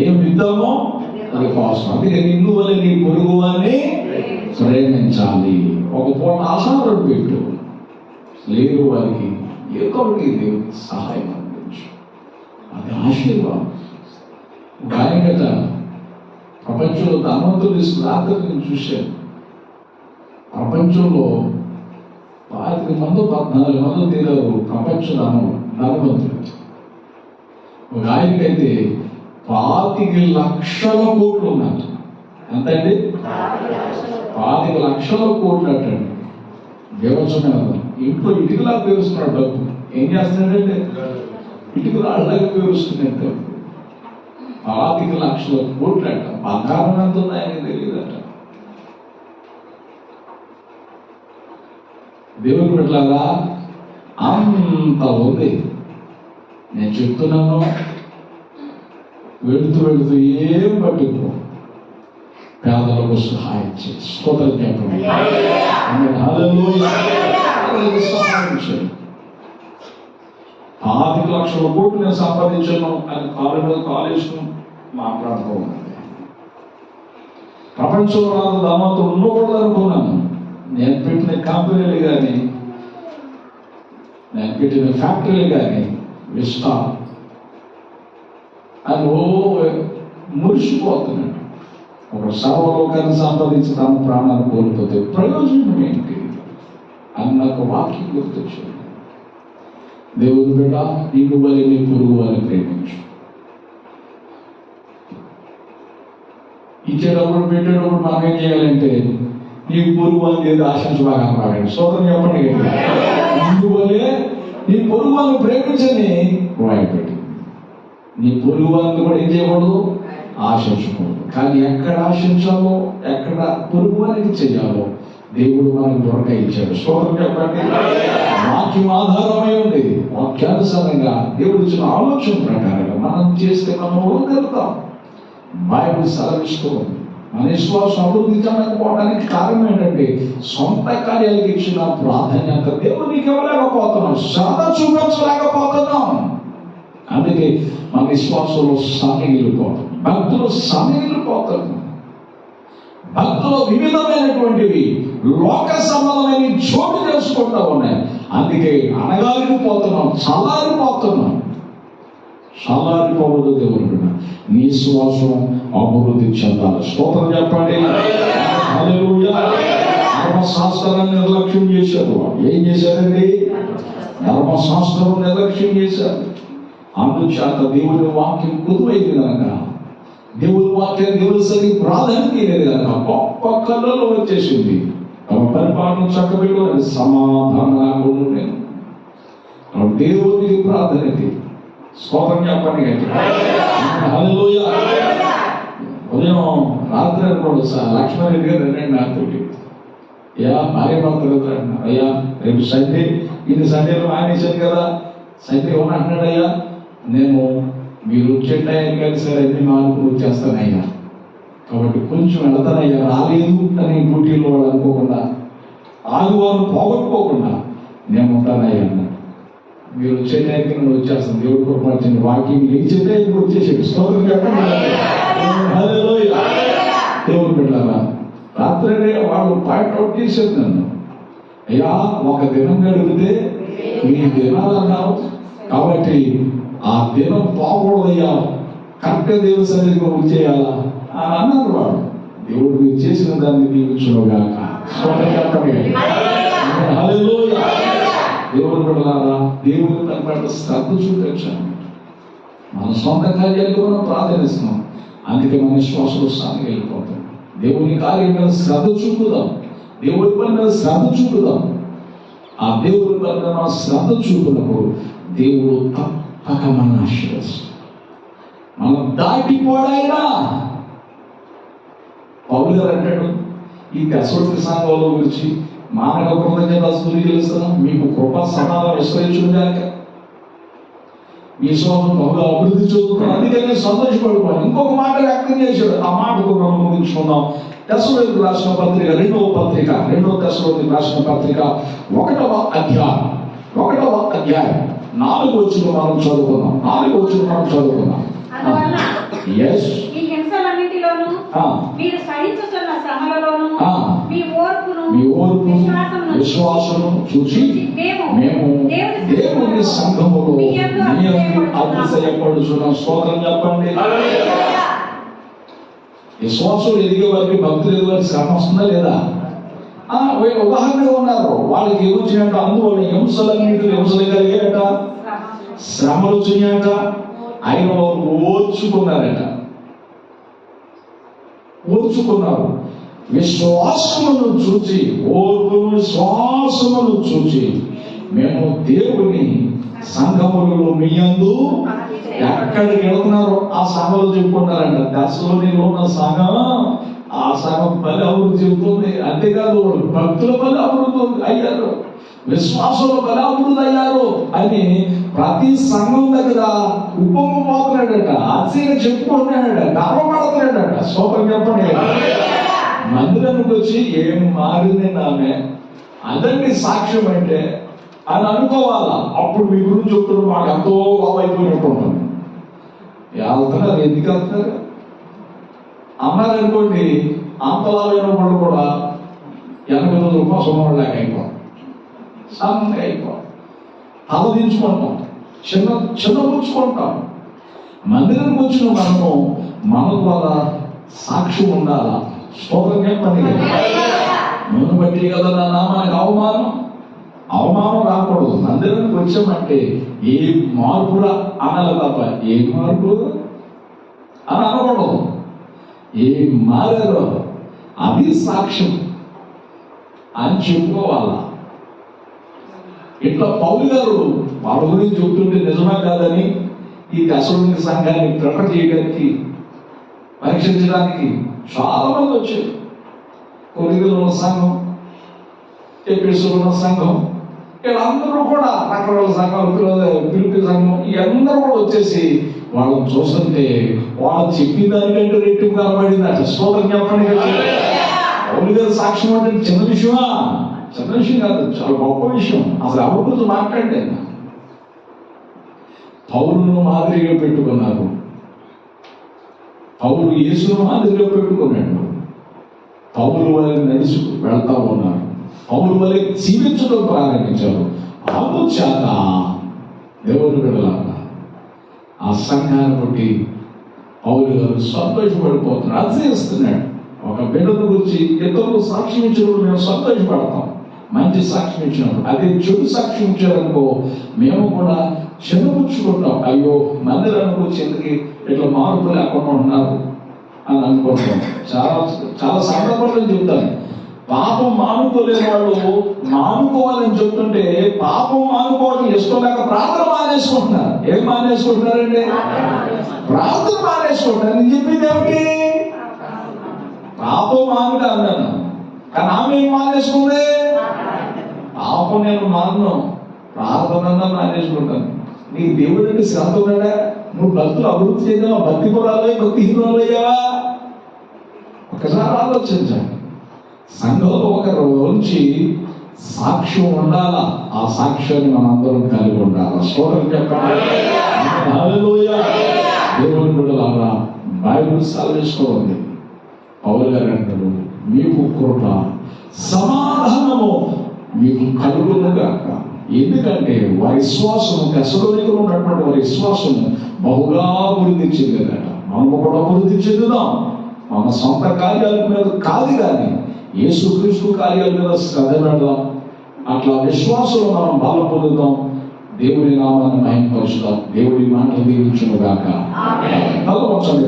ఏం విద్దామో అది కోస్తాం. అందుకే నిన్ను వలె నీ పొరుగు వారిని ప్రేమించాలి. ఒక పూట ఆహారం పెట్టు, లేదు వారికి ఏదో ఒకటి దేవుడికి సహాయం అందించు. అది ఆశీర్వాదం. గాయకట ప్రపంచంలో ధనవంతులు తీసుకుని నేను చూశాను. ప్రపంచంలో 25 మంది 14 మంది తీరారు ప్రపంచ ధనవంతులు. ఒక ఆయనకైతే 25 లక్షల కోట్లు ఉన్నారు. ఎంత అండి? 25 లక్షల కోట్లు అంటండి. దేవచమైన ఇంట్లో ఇటుకలా పేరుస్తున్నాడు డబ్బు. ఏం చేస్తున్నాడంటే ఇటుకలు అళ్ళగా పేరుస్తున్నాడు డబ్బు. 25 లక్షల కోట్లు అంట. బంగారం ఎంత ఉన్నాయని తెలియదట. దేవుని బిడ్డలారా, అంత ఉంది. నేను చెప్తున్నాను, వెళుతూ ఏం పట్టుకో, పేదలకు సహాయం చేసి స్తోత్రం చెప్పండి. సహాయం చేయండి. 25 లక్షల కోట్లు నేను సంపాదించాను అని కాలేజ్ మాట్లాడుతూ ఉన్నాను. ప్రపంచంలో నాకు దామాతో ఉండకూడదు అనుకున్నాను. నేను పెట్టిన కంపెనీలు కానీ, నేను పెట్టిన ఫ్యాక్టరీలు కానీ విస్తా అని మురిసిపోతున్నాడు. ఒక సర్వలోకాన్ని సంపాదించి తమ ప్రాణాలు కోల్పోతే ప్రయోజనం ఏంటి అని నాకు వాక్యం గుర్తొచ్చింది. దేవుని బిడ్డ, నీకు వల్ల నీ పొరుగు వారిని ప్రేమించు. ఇచ్చేటప్పుడు పెట్టేటప్పుడు మనం ఏం చేయాలంటే నీ పొరుగు వారిని ఏదో ఆశించబాగా పాడండి. సోదరం చెప్పండి. అందువల్లే నీ పొరుగు వారిని ప్రేమించని రాయపెట్టి, నీ పొరుగు వారిని కూడా ఏం చేయకూడదు, ఆశించకూడదు. కానీ ఎక్కడ ఆశించాలో, ఎక్కడ పొరుగు వారికి చేయాలో దేవుడు మనకు దొరక ఇచ్చాడు. సోదరం చెప్పండి. వాక్యం ఆధారమై ఉంది. వాక్యానుసారంగా దేవుడు ఇచ్చిన ఆలోచన ప్రకారంగా మనం చేస్తే మనం ఉండగలుగుతాం. బైబిల్ సెలవిస్తూ ఉంది. మన విశ్వాసం అభివృద్ధి చెందకపోవడానికి కారణం ఏంటంటే సొంత కార్యాలకు ఇచ్చిన ప్రాధాన్యత దేవునికి ఇవ్వలేకపోతున్నాం, శ్రద్ధ చూపించలేకపోతున్నాం. అందుకే మన విశ్వాసంలో సన్నగిలిపోతాం, భక్తులు సన్నగిలిపోతాం. భక్తులు వివిధమైనటువంటివి లోక సంబంధమైన చోటు చేసుకుంటూ ఉన్నాయి. అందుకే అనగారిపోతున్నాం, చల్లారిపోతున్నాం. చల్లారిపోవద్దు. దేవుడు నీ శ్వాసం అభివృద్ధి చెందాలి. స్తోత్రం చెప్పండి. హల్లెలూయా. ధర్మశాస్త్రాన్ని నిర్లక్ష్యం చేశారు. ఏం చేశారండి? ధర్మశాస్త్రం నిర్లక్ష్యం చేశారు. అందుచేత దేవుని వాక్యం కుదువైంది కనుక, దేవుని వాక్యాన్ని దేవుని సరికి ప్రాధాన్యత లేదు కనుక గొప్ప కళ్ళలో వచ్చేసింది. తమ పరిపాలన చక్కబెట్టుకోవాలి, సమాధానం లేకుండా నేను దేవునికి ప్రాధాన్యత. స్తోత్రం చెప్పండి. హల్లెలూయా. ఉదయం రాత్రి అనుకోడు లక్ష్మణరెడ్డి గారు రండి నాతోటి, అయ్యా భార్య భర్తలు అంటున్నారు. అయ్యా రేపు సండే, ఇన్ని సండేలు మానేశాను కదా, సండే ఏమన్నా అంటున్నాడు. అయ్యా నేను మీరు వచ్చే టైం కలిసి అన్ని మానుకుని వచ్చేస్తానయ్యా, కాబట్టి కొంచెం వెళతానయ్యా, రాలేదు అని డ్యూటీలో వాళ్ళు అనుకోకుండా, ఆదివారం పోగొట్టుకోకుండా నేను ఉంటానయ్యా అన్నాడు. మీరు వచ్చే టైంకి నేను వచ్చేస్తాను. దేవుడు కృపణ వాక్యం లేచితే ఇప్పుడు వచ్చేసాడు. స్తోత్రం చెప్పండి. హల్లెలూయా. దేవుడు పెట్టారా, రాత్రి వాళ్ళు పాయింట్ అవుట్ చేసేది నన్ను. అయ్యా ఒక దినం గడిపితే మీ దినాలు అన్నావు, కాబట్టి ఆ దినం పోకూడదయ్యా, కరెక్ట్గా దేవుడి సన్నిధికి వచ్చేయాలా అని అన్నారు వాడు. దేవుడు మీరు చేసిన దాన్ని దీవించుగాక. హల్లెలూయా. దేవుడు బిడ్డలారా, దేవుడు తగ్గట్టు శ్రద్ధ చూపించాలి. మన సొంత కార్యాలకు మనం ప్రాధాన్యస్తున్నాం. అందుకే మన విశ్వాసంలో స్థానం వెళ్ళిపోతాం. దేవుని కార్యం మీద శ్రద్ధ చూపుదాం, దేవుడి పని మీద శ్రద్ధ చూపుదాం. ఆ దేవుడి పని మీద మనం శ్రద్ధ చూపినప్పుడు దేవుడు తప్పక మన ఆశీర్వదిస్తాడు. మనం దాటిపోడైనా పౌలు గారు అంటాడు, ఈ దశరథ సంఘంలో గురించి మానవ కృతజ్ఞత తెలుస్తున్నాం, మీకు కృప సమాధానం విస్తరించుగాక, మీ సోదరు బహుగా అభివృద్ధి చెందుతున్నారు, అందుకని సంతోషపడిపోవాలి. ఇంకొక మాట వ్యక్తం చేశాడు. ఆ మాటకు మనం ముగించుకుందాం. దశలోకి రాసిన పత్రిక, రెండవ దశలోకి రాసిన పత్రిక 1వ అధ్యాయం 4వ వచనం మనం చదువుకుందాం. 4వ వచనం మనం చదువుకుందాం. అందువల్ల yes ఈ హింసలన్నిటిలోనూ మీరు సహించుతున్న శ్రమలలోనూ మీ ఓర్పును విశ్వాసమును చూసి మేము దేవుని సంఘములో మీ యందు అతిశయపడుచున్నాం. స్తోత్రం చెప్పండి. విశ్వాసం ఎదిగే వారికి, భక్తులు ఎదిగే వారికి శ్రమ వస్తుందా లేదా? ఉదాహరణగా ఉన్నారు. వాళ్ళకి ఏమొచ్చినట్టు, అందువల్ల హింసలు కలిగాయట, శ్రమలు వచ్చినాయట, ఆయన వారు ఓర్చుకున్నారు. విశ్వాసమును చూచి, ఓర్పును విశ్వాసమును చూచి మేము దేవుని సంఘములలో మీ యందు ఎక్కడికి వెళ్తున్నారో ఆ సభలో చెప్పుకుంటారంట. దశలోనిలో ఉన్న సంఘం, ఆ సంఘం బలి అభివృద్ధి చెబుతుంది. అంతేకాదు భక్తుల బలి అభివృద్ధి అయ్యారు, విశ్వాసంలో బలి అభివృద్ధి అయ్యారు అని ప్రతి సంఘం దగ్గర ఉప్పొంగిపోతున్నాడట, అతిగా చెప్పుకుంటున్నాడట, గర్వపడుతున్నాడట. స్తోత్రం చెప్పండి. మందిరానికి వచ్చి ఏం మారింది ఆమె, అదండి సాక్ష్యం అంటే అని అనుకోవాలా. అప్పుడు మీ గురించి చెప్తున్న మాకు ఎంతో బాబైపోయినట్టు ఉంటుంది. వెళ్తున్నారు, ఎందుకు వెళ్తున్నారు అన్నారనుకోండి, అంతలాలైన వాళ్ళు కూడా 80 రోజులు ఉపాసం వాళ్ళకి అయిపోతాం, సన్నగా అయిపోతాం, తల దించుకుంటాం, చిన్నపుచ్చుకుంటాం. మందిరానికి వచ్చిన మనము మన ద్వారా సాక్షి ఉండాలా. స్తోత్రం చెప్పండి. నేను బట్టి కదా నా నామానికి అవమానం రాకూడదు. మందిరానికి వచ్చామంటే ఏ మార్పురా అనాలి తప్ప ఏ మార్పు అని అనకూడదు. ఏం మారారో అది సాక్ష్యం అని చెప్పుకోవాలా. ఇట్లా పౌలు గారు వాళ్ళ గురించి చెప్తుంటే నిజమే కాదని ఈ దశలోని సంఘాన్ని ప్రిపేర్ చేయడానికి పరీక్షించడానికి చాలా మంది వచ్చారు. కొరింథీలో ఉన్న సంఘం, ఎఫెసులో ఉన్న సంఘం, వీళ్ళందరూ కూడా రకరకాల సంఘాలు, పిలిపి సంఘం, ఇవన్నీ కూడా వచ్చేసి వాళ్ళని చూస్తుంటే వాళ్ళు చెప్పిన దానికంటే రెట్టింపు కనబడింది. అట్లా స్తోత్రం చెప్పండి. పౌలు గారి సాక్ష్యం అంటే చిన్న విషయమా? చిన్న విషయం కాదు, చాలా గొప్ప విషయం. అసలు ఎవరి గురించి మాట్లాడే పౌలును మాదిరిగా పెట్టుకున్నారు. పౌలు యేసును మాదిరిగా పెట్టుకున్నాడు. పౌలు వలె నడుచు వెళ్తా ఉన్నారు. పౌలు వలె జీవించడం ప్రారంభించారు. అందుచేత దేవుని బిడ్డలారా ఆ సంఘాన్ని బట్టి పౌలు గారు సంతోషపడిపోతున్నారు, అర్థిస్తున్నాడు. ఒక బిడ్డను గురించి ఇతరులు సాక్ష్యం ఇచ్చినప్పుడు మేము సంతోషపడతాం, మంచి సాక్ష్యం ఇచ్చినప్పుడు. అదే చెడు సాక్ష్యం ఇచ్చారనుకో మేము కూడా చిన్నపుచ్చుకుంటాం. అయ్యో మందిరానికి వచ్చి ఎందుకు ఇట్లా మార్పు లేకుండా ఉన్నారు అని అనుకుంటాం. చాలా సందర్భాలు చెప్తాను. పాపం మానుకోలేని వాళ్ళు మానుకోవాలని చెప్తుంటే పాపం మానుకోవడం ఇష్టం లేక ప్రార్థన మానేసుకుంటున్నారు. ఏం మానేసుకుంటున్నారండి? ప్రార్థన మానేసుకుంటున్నారు. నేను చెప్పింది ఏమిటి? పాపం మానుగా అన్నాను, కానీ ఆమె ఏం మానేసుకుంది? పాపం నేను మాను, ప్రార్థన మానేసుకుంటాను. నీకు దేవుడు అంటే శ్రద్ధ ఉన్నాడా? నువ్వు భక్తులు అభివృద్ధి చేద్దావా? భక్తి కులాలు భక్తిహీనులు అయ్యావా? ఒకసారి ఆలోచించండి. సంఘంలో ఒకరి నుంచి సాక్ష్యం ఉండాలా. ఆ సాక్ష్యాన్ని మనందరం కలిగి ఉండాలా. స్తోత్రం చెప్పండి. హల్లెలూయా. దేవుని బిడ్డలారా బైబిల్ సెలవిస్తోంది. పౌలు గారు అంటారు, మీకు కృప సమాధానము మీకు కలుగునుగాక. ఎందుకంటే వారి విశ్వాసము, దశలోనికలో ఉన్నటువంటి వారి విశ్వాసము బహుగా అభివృద్ధి చెందిందట. మనము కూడా అభివృద్ధి చెందుదాం. మన సొంత కార్యాల మీద కాదు కానీ యేసుక్రీస్తు కార్యాల మీద శ్రద్ధ పెడదాం. అట్లా విశ్వాసంలో మనం బలం పొందుదాం. దేవుని నామాన్ని మహిమపరుచుదాం. దేవుడి మాటలు దీవించును గాక. తల వంచండి.